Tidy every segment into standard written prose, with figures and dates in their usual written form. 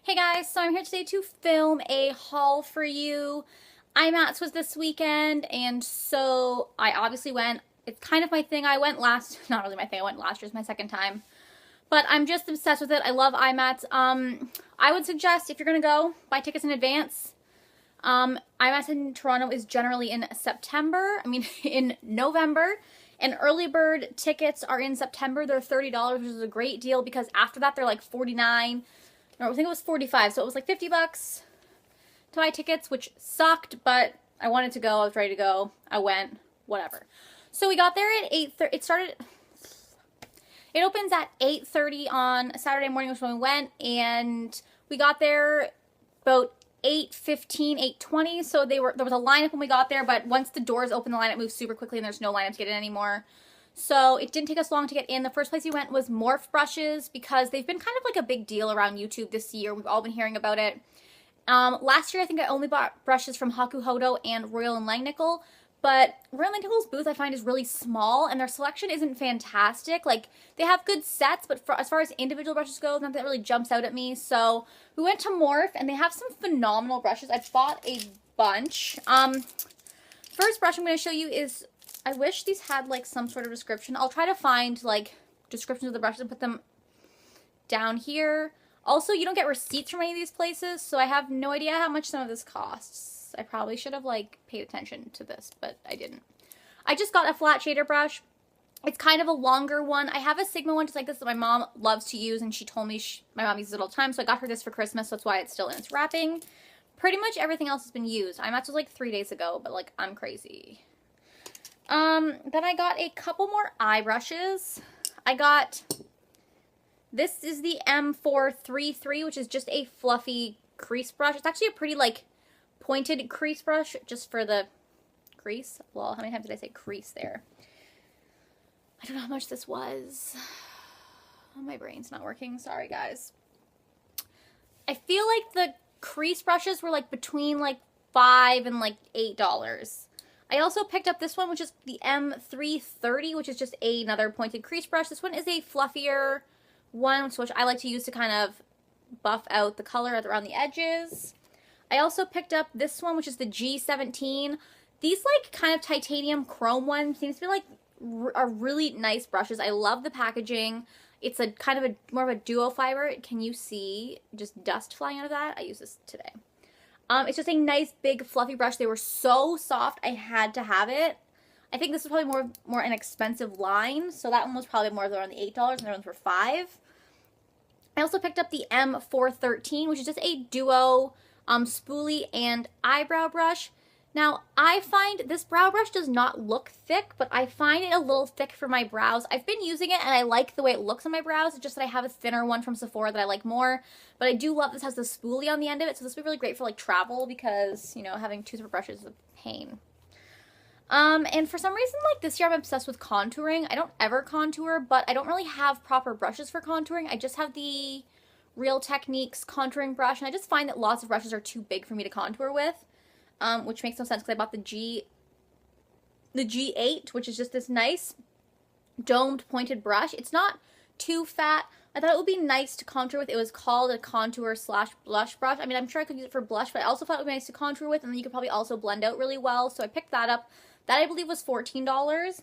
Hey guys, so I'm here today to film a haul for you. IMATS was this weekend, and so I obviously went. It's kind of my thing. I went last, not really my thing, I went last year, it's my second time. But I'm just obsessed with it. I love IMATS. I would suggest if you're gonna go, buy tickets in advance. IMATS in Toronto is generally in September, in November. And early bird tickets are in September. They're $30, which is a great deal because after that they're like $49. No, I think it was 45, so it was like 50 bucks to buy tickets, which sucked, but I wanted to go. I was ready to go. I went, whatever. So we got there at 8:30. It opens at 8:30 on Saturday morning, which is when we went, and we got there about 8:15, 8:20, so there was a lineup when we got there, but once the doors open, the lineup moves super quickly, and there's no lineup to get in anymore. So it didn't take us long to get in. The first place we went was Morph Brushes because they've been kind of like a big deal around YouTube this year. We've all been hearing about it. Last year I think I only bought brushes from Haku Hodo and Royal and Langnickel, but Royal and Langnickel's booth I find is really small and their selection isn't fantastic. Like, they have good sets, but as far as individual brushes go, nothing that really jumps out at me. So we went to Morph and they have some phenomenal brushes. I bought a bunch. First brush I'm going to show you is, I wish these had like some sort of description. I'll try to find like descriptions of the brushes and put them down here. Also, you don't get receipts from any of these places, so I have no idea how much some of this costs. I probably should have like paid attention to this, but I didn't. I just got a flat shader brush. It's kind of a longer one. I have a Sigma one just like this that my mom loves to use, and she told me my mom uses it all the time, so I got her this for Christmas, so that's why it's still in its wrapping. Pretty much everything else has been used. IMATS was like 3 days ago, but like I'm crazy. Then I got a couple more eye brushes. This is the M433, which is just a fluffy crease brush. It's actually a pretty, like, pointed crease brush, just for the crease. Well, how many times did I say crease there? I don't know how much this was. Oh, my brain's not working. Sorry, guys. I feel like the crease brushes were, like, between, like, $5 and, like, $8. I also picked up this one, which is the M330, which is just another pointed crease brush. This one is a fluffier one, which I like to use to kind of buff out the color around the edges. I also picked up this one, which is the G17. These like kind of titanium chrome ones seems to be like are really nice brushes. I love the packaging. It's a kind of more of a duo fiber. Can you see just dust flying out of that? I use this today. It's just a nice big fluffy brush. They were so soft, I had to have it. I think this is probably more an expensive line, so that one was probably more around the $8, and the other ones were $5. I also picked up the M413, which is just a duo spoolie and eyebrow brush. Now, I find this brow brush does not look thick, but I find it a little thick for my brows. I've been using it, and I like the way it looks on my brows. It's just that I have a thinner one from Sephora that I like more. But I do love this has the spoolie on the end of it, so this would be really great for, like, travel because, you know, having two separate brushes is a pain. And for some reason, like, this year I'm obsessed with contouring. I don't ever contour, but I don't really have proper brushes for contouring. I just have the Real Techniques contouring brush, and I just find that lots of brushes are too big for me to contour with. Which makes no sense because I bought the G8, which is just this nice domed pointed brush. It's not too fat. I thought it would be nice to contour with. It was called a contour slash blush brush. I mean, I'm sure I could use it for blush, but I also thought it would be nice to contour with, and then you could probably also blend out really well. So I picked that up. That I believe was $14.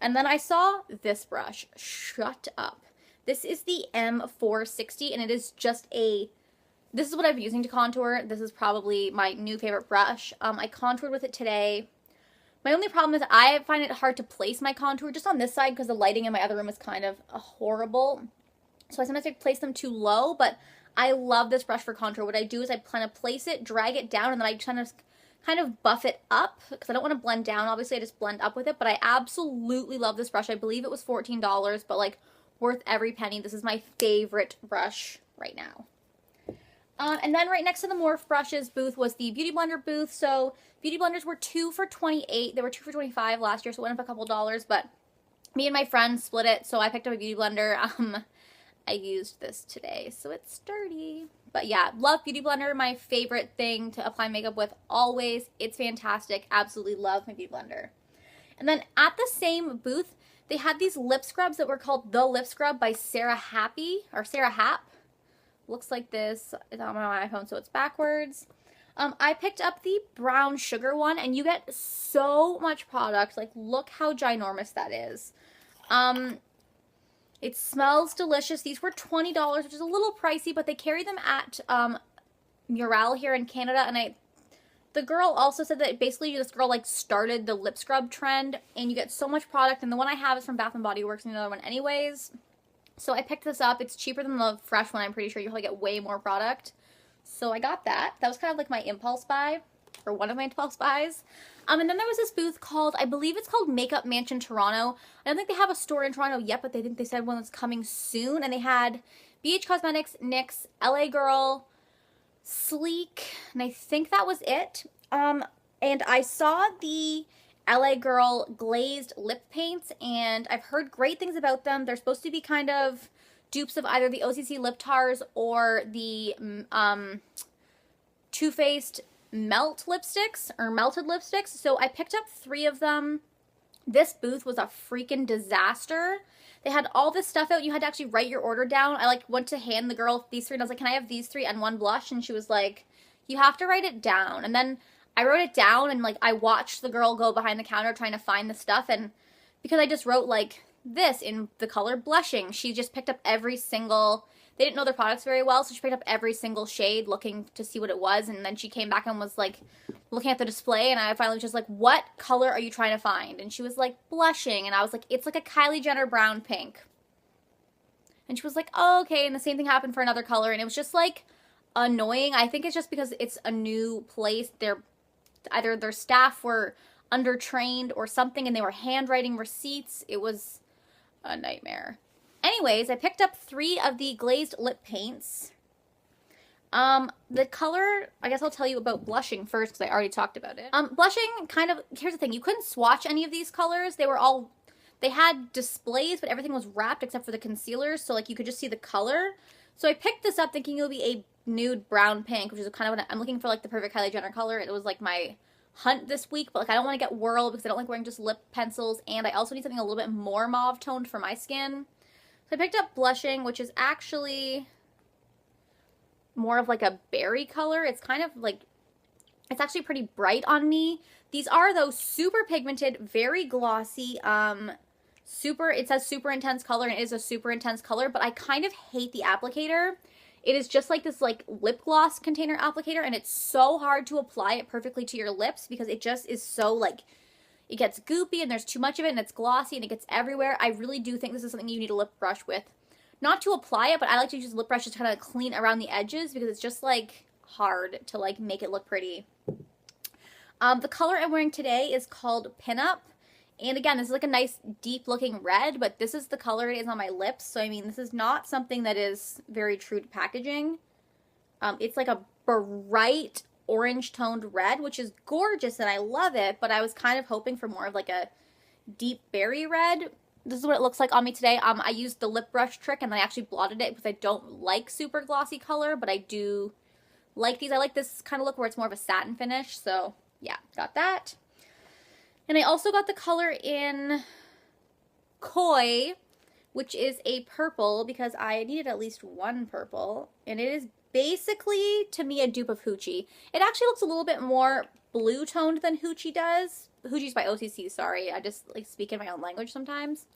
And then I saw this brush. Shut up. This is the M460, and it is just this is what I've been using to contour. This is probably my new favorite brush. I contoured with it today. My only problem is I find it hard to place my contour just on this side because the lighting in my other room is kind of horrible. So I sometimes place them too low, but I love this brush for contour. What I do is I kind of place it, drag it down, and then I kind of buff it up because I don't want to blend down. Obviously, I just blend up with it, but I absolutely love this brush. I believe it was $14, but like worth every penny. This is my favorite brush right now. And then right next to the Morph Brushes booth was the Beauty Blender booth. So Beauty Blenders were 2 for $28. They were 2 for $25 last year, so it went up a couple dollars. But me and my friends split it, so I picked up a Beauty Blender. I used this today, so it's sturdy. But yeah, love Beauty Blender. My favorite thing to apply makeup with always. It's fantastic. Absolutely love my Beauty Blender. And then at the same booth, they had these lip scrubs that were called The Lip Scrub by Sarah Happ. Looks like this. It's on my iPhone, so it's backwards. I picked up the brown sugar one, and you get so much product. Like, look how ginormous that is. It smells delicious. These were $20, which is a little pricey, but they carry them at Murale here in Canada, and the girl also said that basically this girl like started the lip scrub trend, and you get so much product, and the one I have is from Bath & Body Works and the other one anyways. So I picked this up. It's cheaper than the fresh one. I'm pretty sure you probably get way more product. So I got that. That was kind of like my impulse buy, or one of my impulse buys. And then there was this booth called, I believe it's called Makeup Mansion Toronto. I don't think they have a store in Toronto yet, but they said one was coming soon. And they had BH Cosmetics, NYX, LA Girl, Sleek, and I think that was it. And I saw the LA Girl glazed lip paints, and I've heard great things about them. They're supposed to be kind of dupes of either the OCC lip tars or the Too Faced melt lipsticks or melted lipsticks. So I picked up 3 of them. This booth was a freaking disaster. They had all this stuff out. You had to actually write your order down. I like went to hand the girl these 3, and I was like, can I have these 3 and 1 blush? And she was like, you have to write it down. And then I wrote it down, and like I watched the girl go behind the counter trying to find the stuff, and because I just wrote like this in the color blushing, she just picked up every single, they didn't know their products very well, so she picked up every single shade looking to see what it was, and then she came back and was like looking at the display, and I finally was just like, what color are you trying to find? And she was like, blushing, and I was like, it's like a Kylie Jenner brown pink. And she was like, oh, okay, and the same thing happened for another color, and it was just like annoying. I think it's just because it's a new place. Either their staff were undertrained or something, and they were handwriting receipts. It was a nightmare. Anyways, I picked up 3 of the glazed lip paints. The color, I guess I'll tell you about blushing first because I already talked about it. Blushing, kind of, here's the thing. You couldn't swatch any of these colors. They had displays, but everything was wrapped except for the concealers, so like you could just see the color. So I picked this up thinking it would be a nude brown pink, which is kind of what I'm looking for, like the perfect Kylie Jenner color. It was like my hunt this week, but like I don't want to get whirled because I don't like wearing just lip pencils, and I also need something a little bit more mauve toned for my skin. So I picked up blushing, which is actually more of like a berry color. It's kind of like, it's actually pretty bright on me. These are though super pigmented, very glossy, it says super intense color, and it is a super intense color, but I kind of hate the applicator. It is just like this like lip gloss container applicator, and it's so hard to apply it perfectly to your lips because it just is so like, it gets goopy and there's too much of it and it's glossy and it gets everywhere. I really do think this is something you need a lip brush with. Not to apply it, but I like to use lip brushes to kind of clean around the edges because it's just like hard to like make it look pretty. The color I'm wearing today is called Pinup. And again, this is like a nice deep looking red, but this is the color it is on my lips. So I mean, this is not something that is very true to packaging. It's like a bright orange toned red, which is gorgeous and I love it, but I was kind of hoping for more of like a deep berry red. This is what it looks like on me today. I used the lip brush trick and then I actually blotted it because I don't like super glossy color, but I do like these. I like this kind of look where it's more of a satin finish. So yeah, got that. And I also got the color in Koi, which is a purple because I needed at least one purple. And it is basically, to me, a dupe of Hoochie. It actually looks a little bit more blue toned than Hoochie does. Hoochie's by OCC, sorry. I just like speak in my own language sometimes.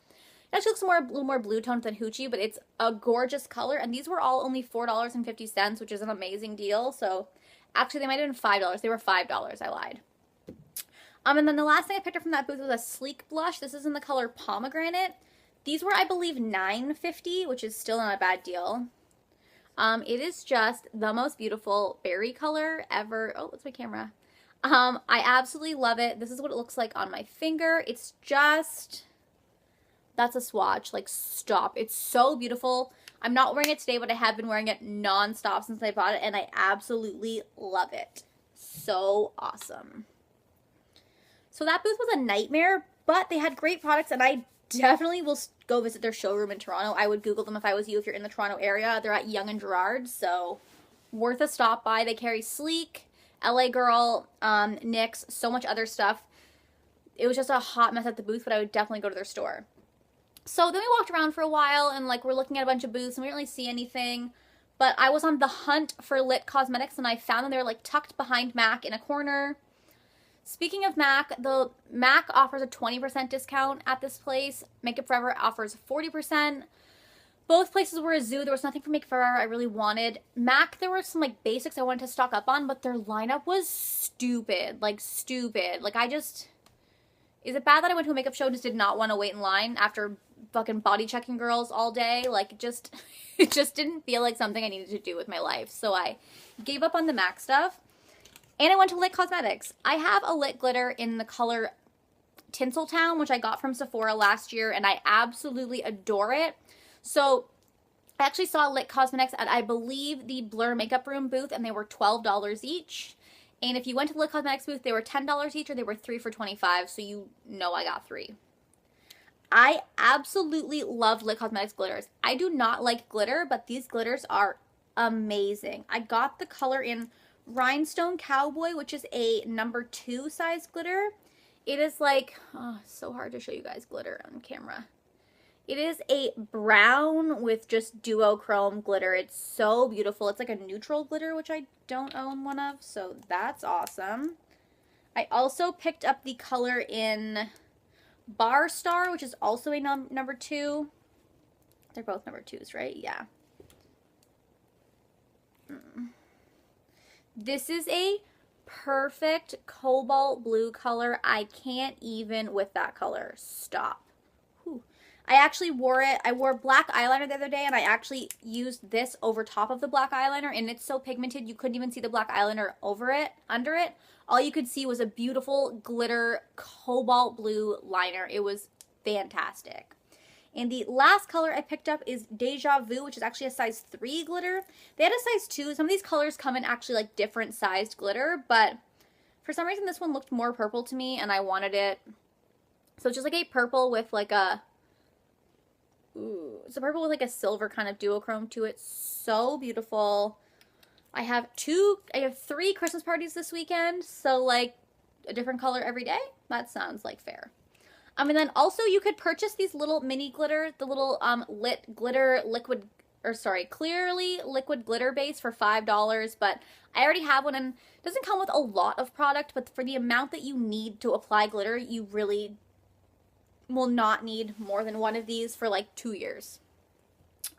It actually looks a little more blue toned than Hoochie, but it's a gorgeous color. And these were all only $4.50, which is an amazing deal. So actually, they might have been $5. They were $5. I lied. And then the last thing I picked up from that booth was a Sleek blush. This is in the color Pomegranate. These were, I believe, $9.50, which is still not a bad deal. It is just the most beautiful berry color ever. Oh, that's my camera. I absolutely love it. This is what it looks like on my finger. It's just, that's a swatch. Like, stop. It's so beautiful. I'm not wearing it today, but I have been wearing it non-stop since I bought it, and I absolutely love it. So awesome. So that booth was a nightmare, but they had great products, and I definitely will go visit their showroom in Toronto. I would Google them if I was you if you're in the Toronto area. They're at Yonge and Gerrard, so worth a stop by. They carry Sleek, LA Girl, NYX, so much other stuff. It was just a hot mess at the booth, but I would definitely go to their store. So then we walked around for a while, and like we're looking at a bunch of booths, and we didn't really see anything. But I was on the hunt for Lit Cosmetics, and I found them. They were like tucked behind MAC in a corner. Speaking of MAC, the MAC offers a 20% discount at this place. Makeup Forever offers 40%. Both places were a zoo. There was nothing for Makeup Forever I really wanted. MAC, there were some like basics I wanted to stock up on, but their lineup was stupid. Like stupid. Like is it bad that I went to a makeup show and just did not want to wait in line after fucking body checking girls all day? Like it just didn't feel like something I needed to do with my life. So I gave up on the MAC stuff. And I went to Lit Cosmetics. I have a lit glitter in the color Tinseltown, which I got from Sephora last year, and I absolutely adore it. So I actually saw Lit Cosmetics at, I believe, the Blur Makeup Room booth, and they were $12 each. And if you went to the Lit Cosmetics booth, they were $10 each, or they were 3 for $25, so you know I got 3. I absolutely love Lit Cosmetics glitters. I do not like glitter, but these glitters are amazing. I got the color in Rhinestone Cowboy, which is a number 2 size glitter. It is like, oh, so hard to show you guys glitter on camera. It is a brown with just duochrome glitter. It's so beautiful. It's like a neutral glitter, which I don't own one of, so that's awesome. I also picked up the color in Bar Star, which is also a number 2. They're both number 2s, right? Yeah. This is a perfect cobalt blue color. I can't even with that color. Stop. Whew. I actually wore it. I wore black eyeliner the other day, and I actually used this over top of the black eyeliner, and it's so pigmented you couldn't even see the black eyeliner under it. All you could see was a beautiful glitter cobalt blue liner. It was fantastic. And the last color I picked up is Deja Vu, which is actually a size 3 glitter. They had a size 2. Some of these colors come in actually like different sized glitter, but for some reason this one looked more purple to me and I wanted it. So it's just like a purple with like a, it's a purple with like a silver kind of duochrome to it. So beautiful. I have 3 Christmas parties this weekend, so like a different color every day. That sounds like fair. And then also you could purchase these little mini glitter, the little clearly liquid glitter base for $5, but I already have one, and it doesn't come with a lot of product, but for the amount that you need to apply glitter, you really will not need more than one of these for like 2 years.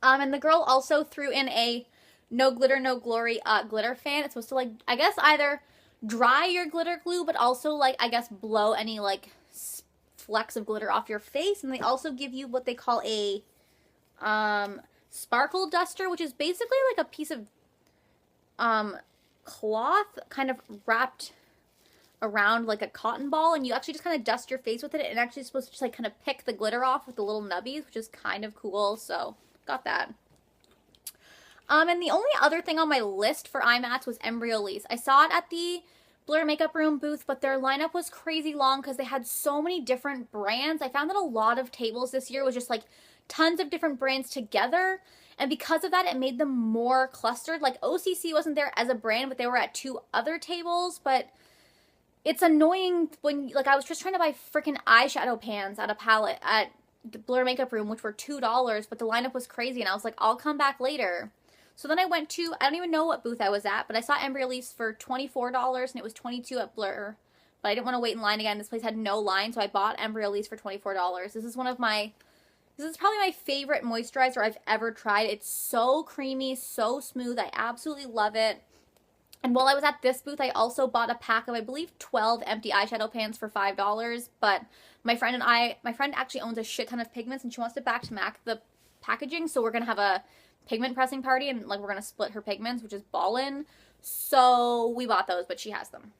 And the girl also threw in a No Glitter, No Glory glitter fan. It's supposed to like, I guess either dry your glitter glue, but also like, I guess blow any like flecks of glitter off your face. And they also give you what they call a sparkle duster, which is basically like a piece of cloth kind of wrapped around like a cotton ball, and you actually just kind of dust your face with it, and actually supposed to just like kind of pick the glitter off with the little nubbies, which is kind of cool. So got that. And the only other thing on my list for IMATS was Embryolisse. I saw it at the Blur Makeup Room booth, but their lineup was crazy long because they had so many different brands. I found that a lot of tables this year was just like tons of different brands together, and because of that it made them more clustered. Like OCC wasn't there as a brand, but they were at 2 other tables. But it's annoying when, like, I was just trying to buy freaking eyeshadow pans at a palette at the Blur Makeup Room, which were $2, but the lineup was crazy, and I was like, I'll come back later. So then I went to, I don't even know what booth I was at, but I saw Embryolisse for $24, and it was $22 at Blur. But I didn't want to wait in line again. This place had no line, so I bought Embryolisse for $24. This is probably my favorite moisturizer I've ever tried. It's so creamy, so smooth. I absolutely love it. And while I was at this booth, I also bought a pack of, I believe, 12 empty eyeshadow pans for $5. But my friend actually owns a shit ton of pigments, and she wants to back to MAC the packaging, so we're going to have a pigment pressing party, and like we're going to split her pigments, which is ballin'. So we bought those, but she has them.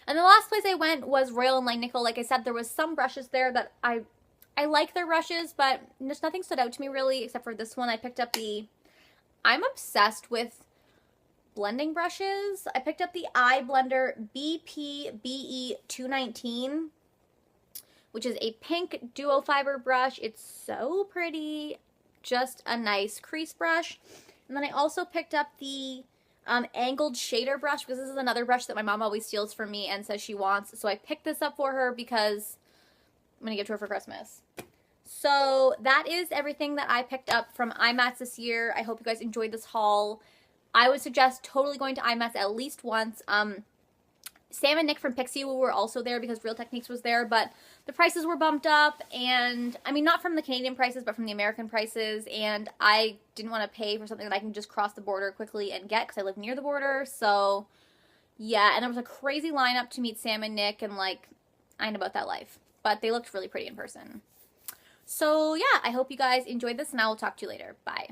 And the last place I went was Royal & Langnickel. Like I said, there was some brushes there that I like their brushes, but just nothing stood out to me really, except for this one. I picked up I'm obsessed with blending brushes. I picked up the Eye Blender BP BE219, which is a pink duo fiber brush. It's so pretty. Just a nice crease brush. And then I also picked up the angled shader brush, because this is another brush that my mom always steals from me and says she wants. So I picked this up for her because I'm going to give it to her for Christmas. So that is everything that I picked up from IMATS this year. I hope you guys enjoyed this haul. I would suggest totally going to IMATS at least once. Sam and Nick from Pixie were also there because Real Techniques was there, but the prices were bumped up, and I mean, not from the Canadian prices, but from the American prices, and I didn't want to pay for something that I can just cross the border quickly and get because I live near the border. So yeah, and there was a crazy lineup to meet Sam and Nick, and like, I ain't about that life, but they looked really pretty in person. So yeah, I hope you guys enjoyed this, and I will talk to you later. Bye.